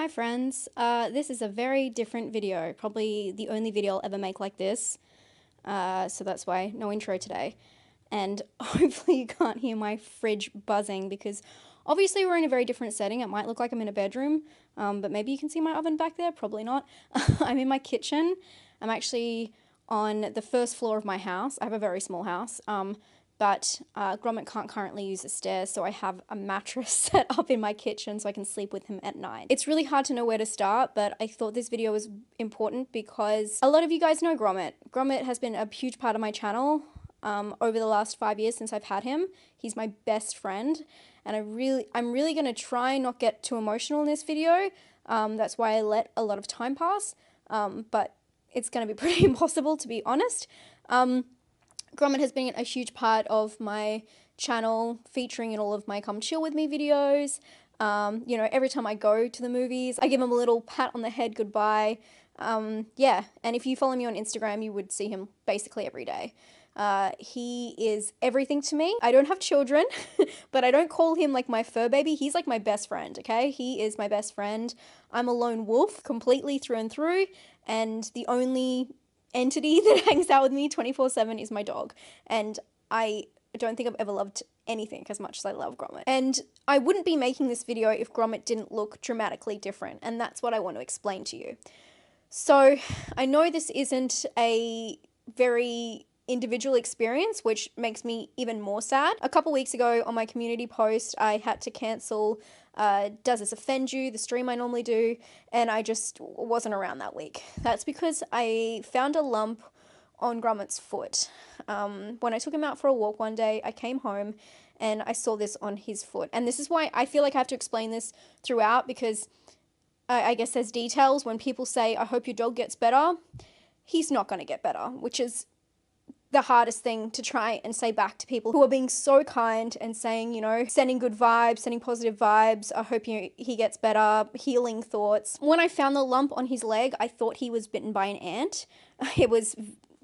Hi friends, this is a very different video, probably the only video I'll ever make like this, so that's why no intro today. And hopefully you can't hear my fridge buzzing because obviously we're in a very different setting. It might look like I'm in a bedroom, but maybe you can see my oven back there, probably not. I'm in my kitchen. I'm actually on the first floor of my house. I have a very small house. But Gromit can't currently use the stairs, so I have a mattress set up in my kitchen so I can sleep with him at night. It's really hard to know where to start, but I thought this video was important because a lot of you guys know Gromit. Gromit has been a huge part of my channel over the last 5 years since I've had him. He's my best friend, and I'm really going to try not get too emotional in this video. That's why I let a lot of time pass, but it's going to be pretty impossible, to be honest. Gromit has been a huge part of my channel, featuring in all of my come chill with me videos. You know, every time I go to the movies, I give him a little pat on the head goodbye. Yeah, and if you follow me on Instagram, you would see him basically every day. He is everything to me. I don't have children, but I don't call him like my fur baby. He's like my best friend, okay? He is my best friend. I'm a lone wolf completely through and through, and the only entity that hangs out with me 24/7 is my dog, and I don't think I've ever loved anything as much as I love Gromit. And I wouldn't be making this video if Gromit didn't look dramatically different, and that's what I want to explain to you. So I know this isn't a very individual experience, which makes me even more sad. A couple weeks ago on my community post, I had to cancel Does This Offend You?, the stream I normally do, and I just wasn't around that week. That's because I found a lump on Gromit's foot. When I took him out for a walk one day, I came home and I saw this on his foot. And this is why I feel like I have to explain this throughout, because I guess there's details. When people say, I hope your dog gets better, he's not going to get better, which is the hardest thing to try and say back to people who are being so kind and saying, you know, sending good vibes, sending positive vibes. I hope he gets better, healing thoughts. When I found the lump on his leg, I thought he was bitten by an ant. It was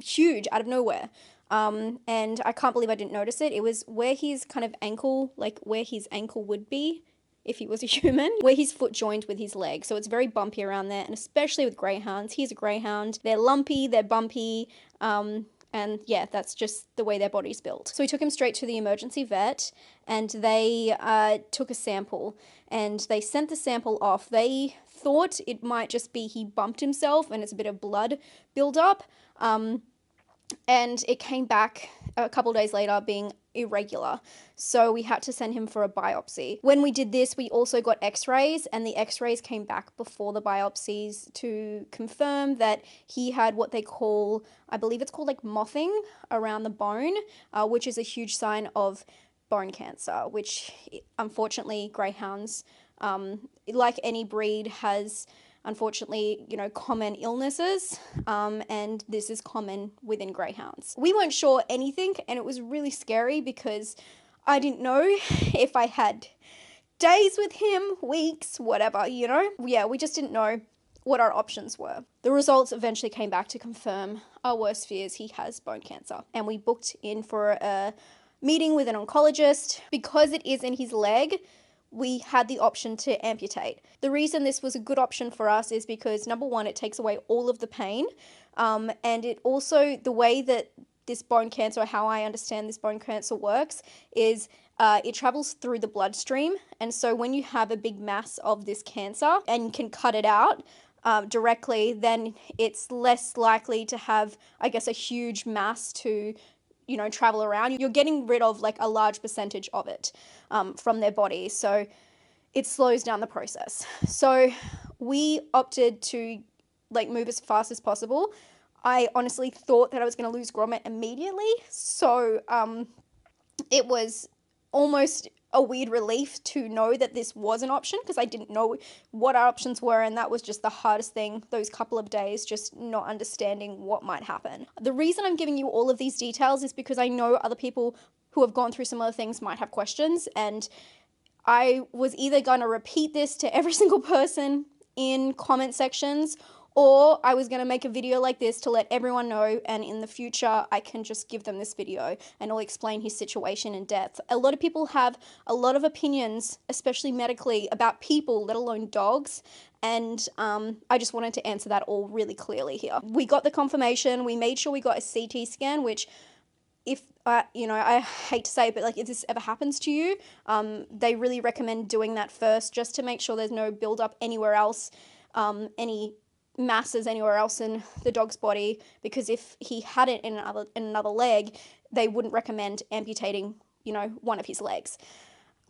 huge out of nowhere. And I can't believe I didn't notice it. It was where his kind of ankle, like where his ankle would be if he was a human, where his foot joined with his leg. So it's very bumpy around there, and especially with greyhounds. He's a greyhound. They're lumpy, they're bumpy, and yeah, that's just the way their body's built. So we took him straight to the emergency vet, and they took a sample, and they sent the sample off. They thought it might just be he bumped himself and it's a bit of blood buildup, and it came back a couple days later being irregular. So we had to send him for a biopsy. When we did this, we also got x-rays, and the x-rays came back before the biopsies to confirm that he had what they call, I believe it's called like mothing around the bone, which is a huge sign of bone cancer, which unfortunately greyhounds, like any breed, has unfortunately, you know, common illnesses, and this is common within greyhounds. We weren't sure anything, and it was really scary because I didn't know if I had days with him, weeks, whatever, you know? Yeah, we just didn't know what our options were. The results eventually came back to confirm our worst fears: he has bone cancer. And we booked in for a meeting with an oncologist. Because it is in his leg, we had the option to amputate. The reason this was a good option for us is because, number one, it takes away all of the pain, and it also, the way that this bone cancer, or how I understand this bone cancer works, is it travels through the bloodstream, and so when you have a big mass of this cancer and can cut it out directly, then it's less likely to have, I guess, a huge mass to, you know, travel around. You're getting rid of like a large percentage of it from their body, so it slows down the process. So we opted to like move as fast as possible. I honestly thought that I was going to lose Gromit immediately, so it was almost a weird relief to know that this was an option, because I didn't know what our options were, and that was just the hardest thing those couple of days, just not understanding what might happen. The reason I'm giving you all of these details is because I know other people who have gone through similar things might have questions, and I was either going to repeat this to every single person in comment sections, or I was going to make a video like this to let everyone know, and in the future I can just give them this video and I'll explain his situation in depth. A lot of people have a lot of opinions, especially medically, about people, let alone dogs, And I just wanted to answer that all really clearly here. We got the confirmation. We made sure we got a CT scan, which if, you know, I hate to say it, but like if this ever happens to you, they really recommend doing that first just to make sure there's no buildup anywhere else, any masses anywhere else in the dog's body, because if he had it in another leg, they wouldn't recommend amputating, you know, one of his legs.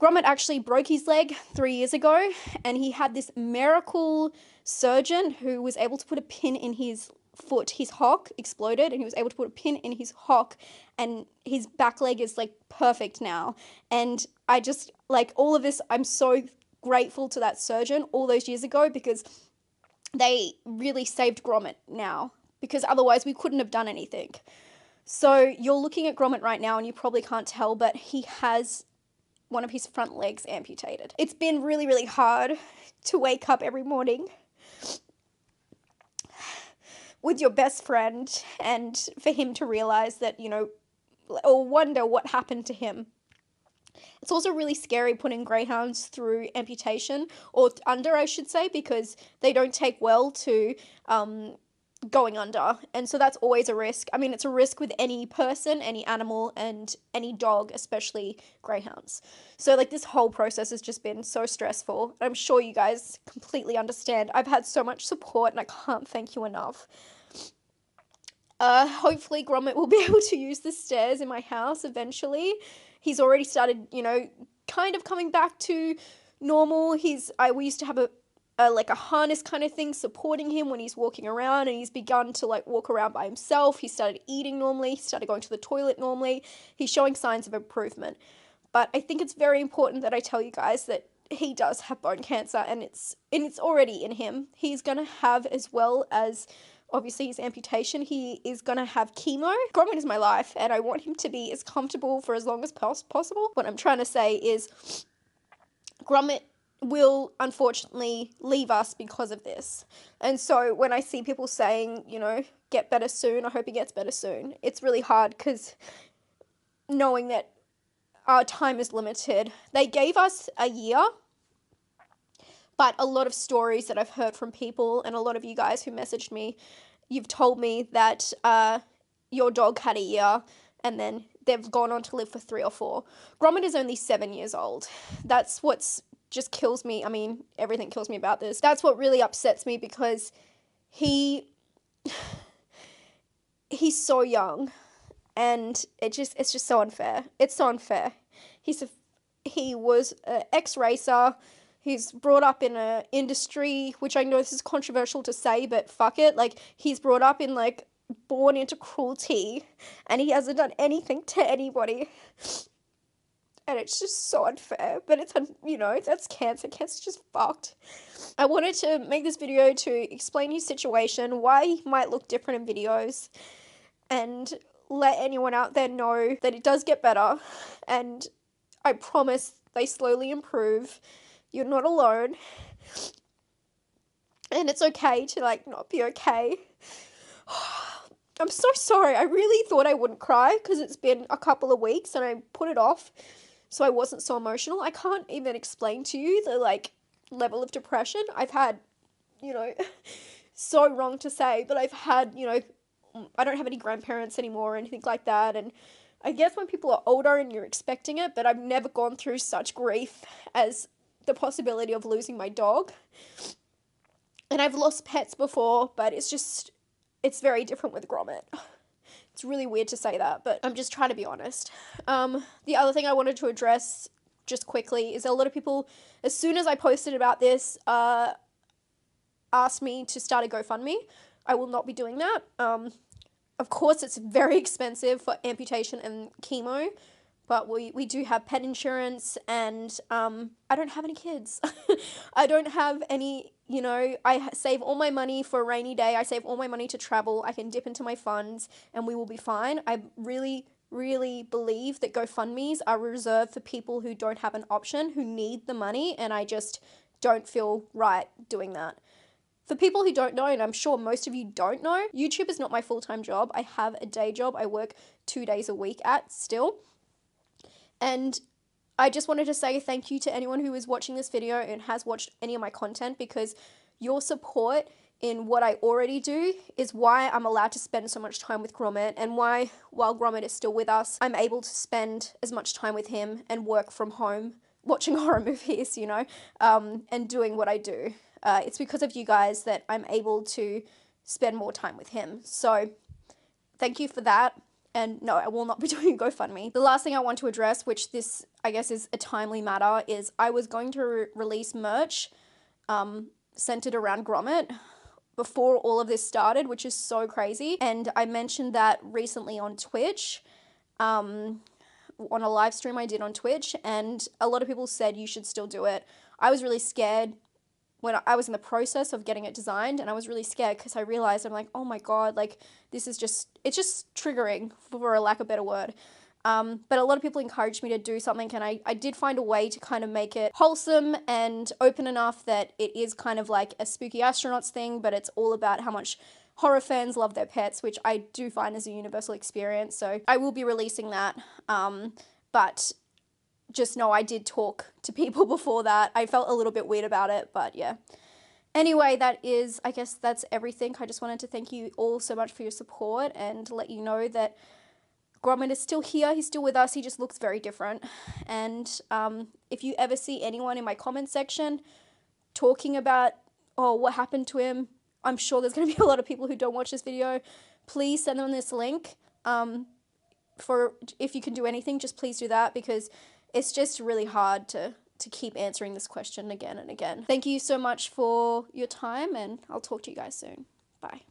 Gromit actually broke his leg 3 years ago, and he had this miracle surgeon who was able to put a pin in his foot. His hock exploded, and he was able to put a pin in his hock, and his back leg is like perfect now. And I just, like, all of this, I'm so grateful to that surgeon all those years ago, because they really saved Gromit now, because otherwise we couldn't have done anything. So you're looking at Gromit right now, and you probably can't tell, but he has one of his front legs amputated. It's been really, really hard to wake up every morning with your best friend and for him to realize that, you know, or wonder what happened to him. It's also really scary putting greyhounds through amputation, or under, I should say, because they don't take well to going under, and so that's always a risk. I mean, it's a risk with any person, any animal, and any dog, especially greyhounds. So like this whole process has just been so stressful. I'm sure you guys completely understand. I've had so much support, and I can't thank you enough. Hopefully Gromit will be able to use the stairs in my house eventually. He's already started, you know, kind of coming back to normal. We used to have like a harness kind of thing supporting him when he's walking around, and he's begun to like walk around by himself. He started eating normally. He started going to the toilet normally. He's showing signs of improvement. But I think it's very important that I tell you guys that he does have bone cancer, and it's already in him. He's going to have, as well as obviously his amputation, he is going to have chemo. Gromit is my life, and I want him to be as comfortable for as long as possible. What I'm trying to say is Gromit will unfortunately leave us because of this. And so when I see people saying, you know, get better soon, I hope he gets better soon, it's really hard, because knowing that our time is limited. They gave us a year, but a lot of stories that I've heard from people, and a lot of you guys who messaged me, you've told me that your dog had a year and then they've gone on to live for 3 or 4. Gromit is only 7 years old. That's what's just kills me. I mean, everything kills me about this. That's what really upsets me, because he's so young, and it's just so unfair. It's so unfair. He was an ex-racer. He's brought up in a industry, which I know this is controversial to say, but fuck it. Like, he's brought up in, like, born into cruelty, and he hasn't done anything to anybody. And it's just so unfair, but it's, you know, that's cancer. Cancer's just fucked. I wanted to make this video to explain his situation, why he might look different in videos, and let anyone out there know that it does get better, and I promise they slowly improve. You're not alone, and it's okay to, like, not be okay. I'm so sorry. I really thought I wouldn't cry, because it's been a couple of weeks, and I put it off so I wasn't so emotional. I can't even explain to you the, like, level of depression I've had, you know, so wrong to say, but I've had, you know, I don't have any grandparents anymore or anything like that, and I guess when people are older and you're expecting it, but I've never gone through such grief as the possibility of losing my dog. And I've lost pets before, but it's very different with Gromit. It's really weird to say that, but I'm just trying to be honest. The other thing I wanted to address just quickly is a lot of people, as soon as I posted about this, asked me to start a GoFundMe. I will not be doing that. Of course, it's very expensive for amputation and chemo, but we do have pet insurance, and I don't have any kids. I don't have any, you know, I save all my money for a rainy day. I save all my money to travel. I can dip into my funds, and we will be fine. I really, really believe that GoFundMes are reserved for people who don't have an option, who need the money, and I just don't feel right doing that. For people who don't know, and I'm sure most of you don't know, YouTube is not my full-time job. I have a day job I work 2 days a week at still. And I just wanted to say thank you to anyone who is watching this video and has watched any of my content, because your support in what I already do is why I'm allowed to spend so much time with Gromit, and why, while Gromit is still with us, I'm able to spend as much time with him and work from home, watching horror movies, you know, and doing what I do. It's because of you guys that I'm able to spend more time with him. So thank you for that. And no, I will not be doing a GoFundMe. The last thing I want to address, which this, I guess, is a timely matter, is I was going to release merch centered around Gromit before all of this started, which is so crazy. And I mentioned that recently on Twitch, on a live stream I did on Twitch, and a lot of people said you should still do it. I was really scared when I was in the process of getting it designed, and I was really scared because I realized, I'm like, oh my god, like, this is just, it's just triggering, for a lack of a better word. But a lot of people encouraged me to do something, and I did find a way to kind of make it wholesome and open enough that it is kind of like a Spooky Astronauts thing, but it's all about how much horror fans love their pets, which I do find is a universal experience. So I will be releasing that, but just know I did talk to people before that. I felt a little bit weird about it, but yeah. Anyway, I guess that's everything. I just wanted to thank you all so much for your support and let you know that Gromit is still here. He's still with us. He just looks very different. And if you ever see anyone in my comment section talking about, oh, what happened to him, I'm sure there's going to be a lot of people who don't watch this video. Please send them this link. If you can do anything, just please do that, because it's just really hard to keep answering this question again and again. Thank you so much for your time, and I'll talk to you guys soon. Bye.